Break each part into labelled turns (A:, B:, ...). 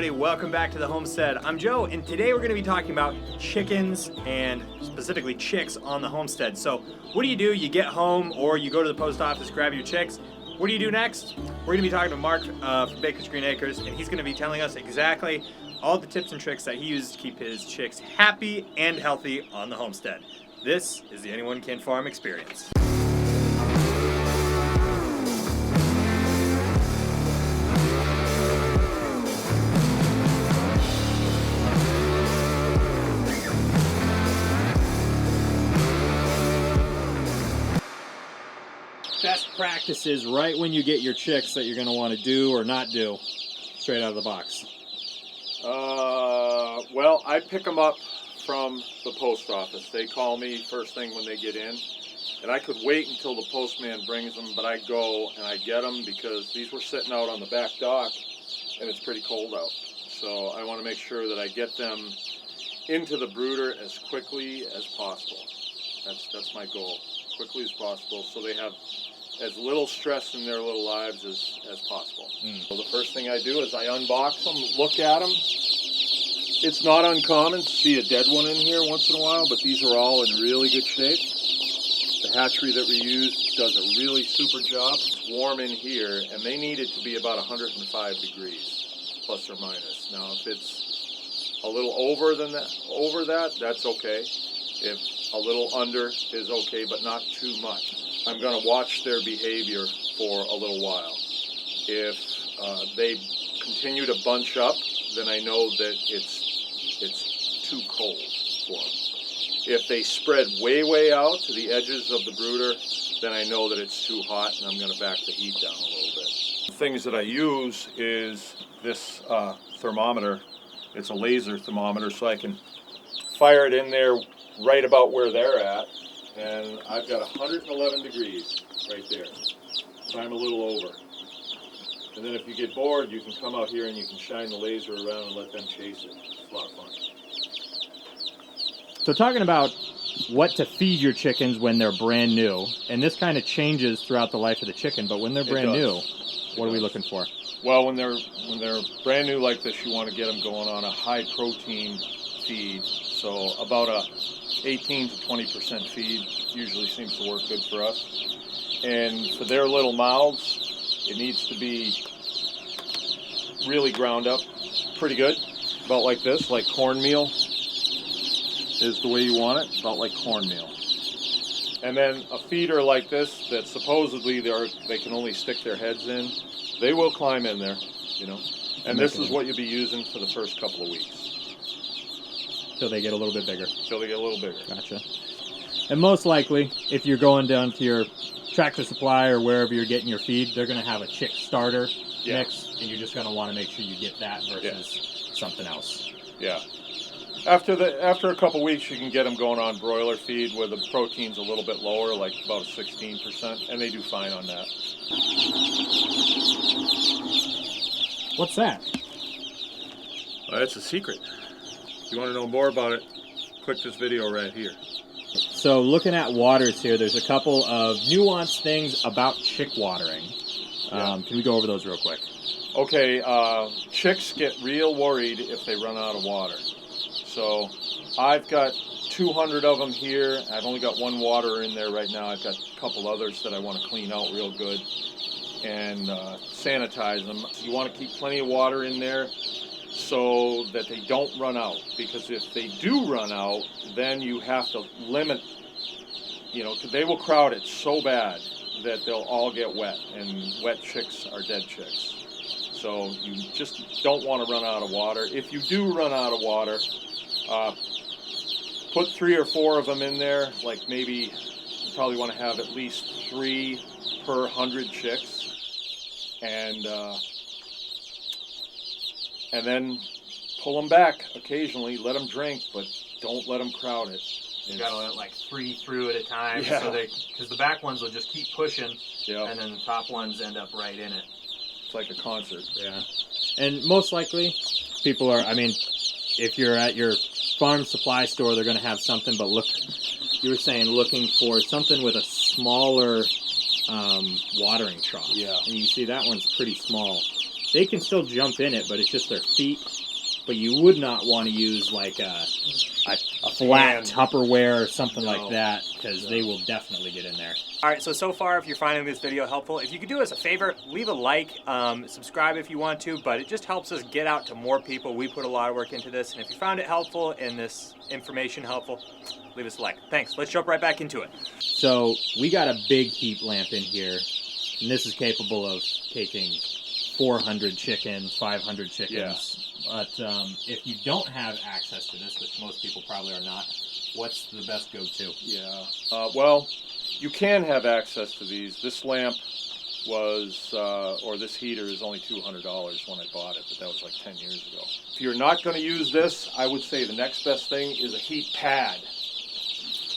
A: everybody, welcome back to the Homestead. I'm Joe, and today we're going to be talking about chickens and specifically chicks on the homestead. So what do? You get home or you go to the post office, grab your chicks. What do you do next? We're going to be talking to Mark from Baker's Green Acres, and he's going to be telling us exactly all the tips and tricks that he uses to keep his chicks happy and healthy on the homestead. This is the Anyone Can Farm experience. Best practices right when you get your chicks that you're going to want to do or not do straight out of the box.
B: Well, I pick them up from the post office. They call me first thing when they get in, and I could wait until the postman brings them, but I go and I get them because these were sitting out on the back dock and it's pretty cold out. So I want to make sure that I get them into the brooder as quickly as possible. That's my goal, quickly as possible, so they have as little stress in their little lives as possible. So the first thing I do is I unbox them, look at them. It's not uncommon to see a dead one in here once in a while, but these are all in really good shape. The hatchery that we use does a really super job. It's warm in here, and they need it to be about 105 degrees, plus or minus. Now, if it's a little over that, that's okay. If a little under is okay, but not too much. I'm going to watch their behavior for a little while. If they continue to bunch up, then I know that it's too cold for them. If they spread way out to the edges of the brooder, then I know that it's too hot and I'm going to back the heat down a little bit. The things that I use is this thermometer. It's a laser thermometer, so I can fire it in there right about where they're at. And I've got 111 degrees right there. So I'm a little over. And then if you get bored, you can come out here and you can shine the laser around and let them chase it. It's a lot of fun.
A: So talking about what to feed your chickens when they're brand new, and this kind of changes throughout the life of the chicken, but when they're brand new, what are we looking for?
B: Well, when they're brand new like this, you want to get them going on a high protein feed. So about a 18 to 20% feed usually seems to work good for us. And for their little mouths, it needs to be really ground up pretty good, about like this, like cornmeal is the way you want it, about like cornmeal. And then a feeder like this that supposedly they can only stick their heads in, they will climb in there, you know. And this is what you'll be using for the first couple of weeks.
A: Till they get a little bit bigger.
B: Till they get a little bigger.
A: Gotcha. And most likely, if you're going down to your Tractor Supply or wherever you're getting your feed, they're going to have a chick starter mix, and you're just going to want to make sure you get that versus something else. Yeah.
B: After a couple weeks, you can get them going on broiler feed where the protein's a little bit lower, like about 16%, and they do fine on that.
A: What's that?
B: It's a secret. If you want to know more about it, click this video right here.
A: So looking at waters here, there's a couple of nuanced things about chick watering. Can we go over those real quick?
B: Okay, chicks get real worried if they run out of water. So I've got 200 of them here. I've only got one waterer in there right now. I've got a couple others that I want to clean out real good and sanitize them. You want to keep plenty of water in there so that they don't run out, because if they do run out, then you have to limit, because they will crowd it so bad that they'll all get wet, and wet chicks are dead chicks. So you just don't want to run out of water. If you do run out of water, put 3 or 4 of them in there. Like maybe you probably want to have at least 3 per 100 chicks, and then pull them back occasionally. Let them drink, but don't let them crowd it.
A: You gotta let like 3 through at a time, because the back ones will just keep pushing, and then the top ones end up right in it.
B: It's like a concert.
A: Yeah, and most likely, people are. I mean, if you're at your farm supply store, they're going to have something. But look, you were saying looking for something with a smaller watering trough.
B: Yeah.
A: And you see that one's pretty small. they can still jump in it, but it's just their feet. But you would not want to use like a flat Tupperware or something like that, because they will definitely get in there. All right, so far, if you're finding this video helpful, if you could do us a favor, leave a like, subscribe if you want to, but it just helps us get out to more people. We put a lot of work into this, and if you found it helpful and this information helpful, leave us a like. Thanks. Let's jump right back into it. So we got a big heat lamp in here, and this is capable of taking 400 chickens, 500 chickens.
B: Yeah.
A: But if you don't have access to this, which most people probably are not, what's the best go-to?
B: Yeah. Well, you can have access to these. This lamp was, or this heater is only $200 when I bought it, but that was like 10 years ago. If you're not going to use this, I would say the next best thing is a heat pad.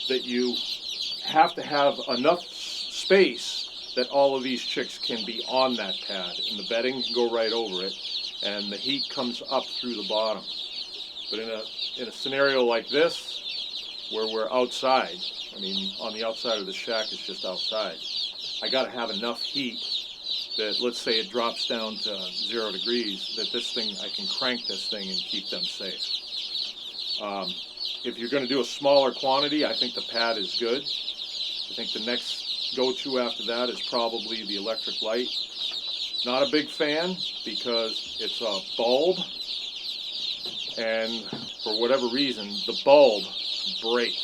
B: That you have to have enough space that all of these chicks can be on that pad, and the bedding can go right over it, and the heat comes up through the bottom. But in a scenario like this, where we're outside, I mean, on the outside of the shack is just outside, I got to have enough heat that, let's say it drops down to 0 degrees, that this thing, I can crank this thing and keep them safe. If you're going to do a smaller quantity, I think the pad is good. I think the next go-to after that is probably the electric light. Not a big fan because it's a bulb, and for whatever reason, the bulb break.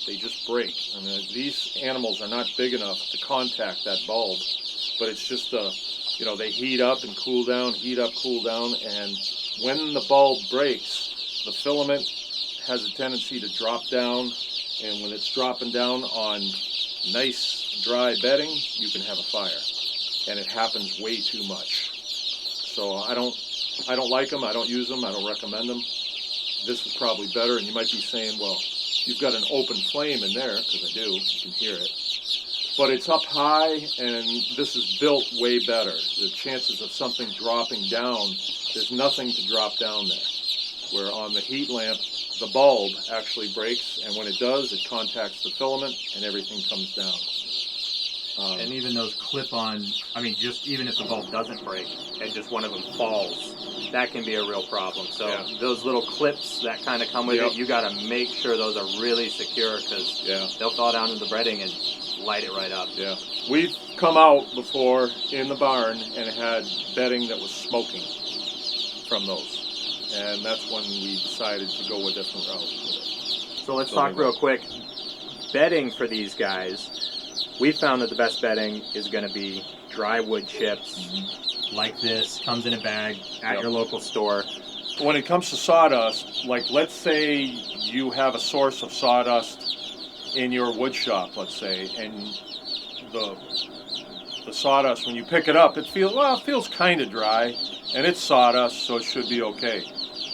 B: They just break. I mean, these animals are not big enough to contact that bulb, but it's just they heat up and cool down, heat up, cool down, and when the bulb breaks, the filament has a tendency to drop down, and when it's dropping down on nice dry bedding, you can have a fire, and it happens way too much. So I don't like them, I don't use them, I don't recommend them. This is probably better, and you might be saying, well, you've got an open flame in there, because I do, you can hear it. But it's up high, and this is built way better. The chances of something dropping down, there's nothing to drop down there. Where on the heat lamp, the bulb actually breaks, and when it does, it contacts the filament, and everything comes down.
A: And even those clip-on, I mean, just even if the bulb doesn't break and just one of them falls, that can be a real problem. So those little clips that kind of come with it, you got to make sure those are really secure, because they'll fall down into the bedding and light it right up. Yeah,
B: we've come out before in the barn and had bedding that was smoking from those. And that's when we decided to go a different route with it.
A: So let's talk real quick. Bedding for these guys, we found that the best bedding is going to be dry wood chips, like this, comes in a bag at your local store.
B: When it comes to sawdust, like let's say you have a source of sawdust in your wood shop, let's say, and the sawdust, when you pick it up, it feels kind of dry, and it's sawdust, so it should be okay.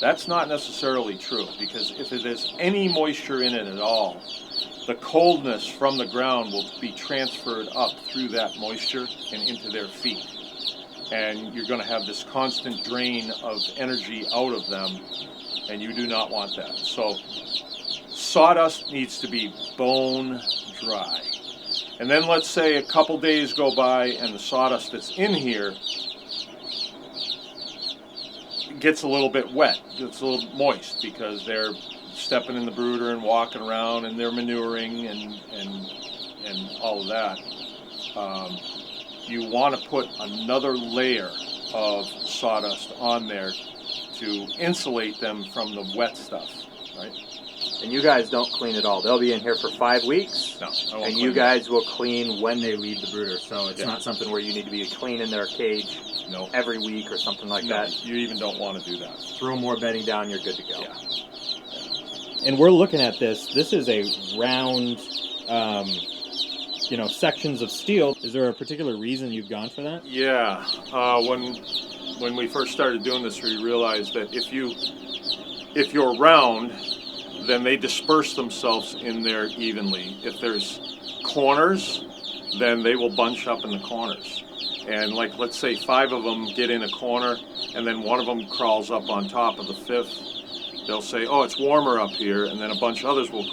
B: That's not necessarily true, because if there's any moisture in it at all, the coldness from the ground will be transferred up through that moisture and into their feet. And you're going to have this constant drain of energy out of them, and you do not want that. So sawdust needs to be bone dry. And then let's say a couple days go by and the sawdust that's in here gets a little bit wet, gets a little moist, because they're stepping in the brooder and walking around, and they're manuring and all of that. You want to put another layer of sawdust on there to insulate them from the wet stuff, right?
A: And you guys don't clean at all. They'll be in here for 5 weeks.
B: No,
A: and you guys will clean when they leave the brooder. So it's not something where you need to be cleaning their cage every week or something like that.
B: You even don't want to do that.
A: Throw more bedding down, you're good to go.
B: Yeah.
A: And we're looking at this. This is a round, sections of steel. Is there a particular reason you've gone for that?
B: Yeah. When we first started doing this, we realized that if you're round, then they disperse themselves in there evenly. If there's corners, then they will bunch up in the corners. And like, let's say 5 of them get in a corner, and then one of them crawls up on top of the 5th. They'll say, oh, it's warmer up here, and then a bunch of others will,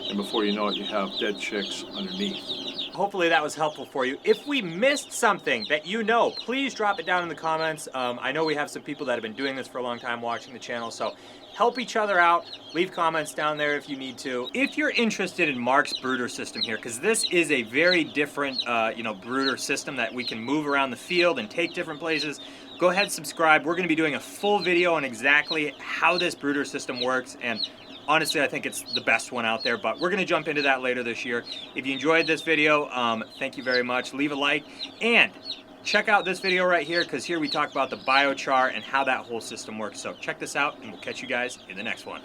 B: and before you know it, you have dead chicks underneath.
A: hopefully that was helpful for you. If we missed something that you know, please drop it down in the comments. I know we have some people that have been doing this for a long time watching the channel, so help each other out. Leave comments down there if you need to. If you're interested in Mark's brooder system here, because this is a very different brooder system that we can move around the field and take different places, go ahead and subscribe. We're going to be doing a full video on exactly how this brooder system works, and honestly, I think it's the best one out there, but we're going to jump into that later this year. If you enjoyed this video, thank you very much. Leave a like, and check out this video right here, because here we talk about the biochar and how that whole system works. So check this out, and we'll catch you guys in the next one.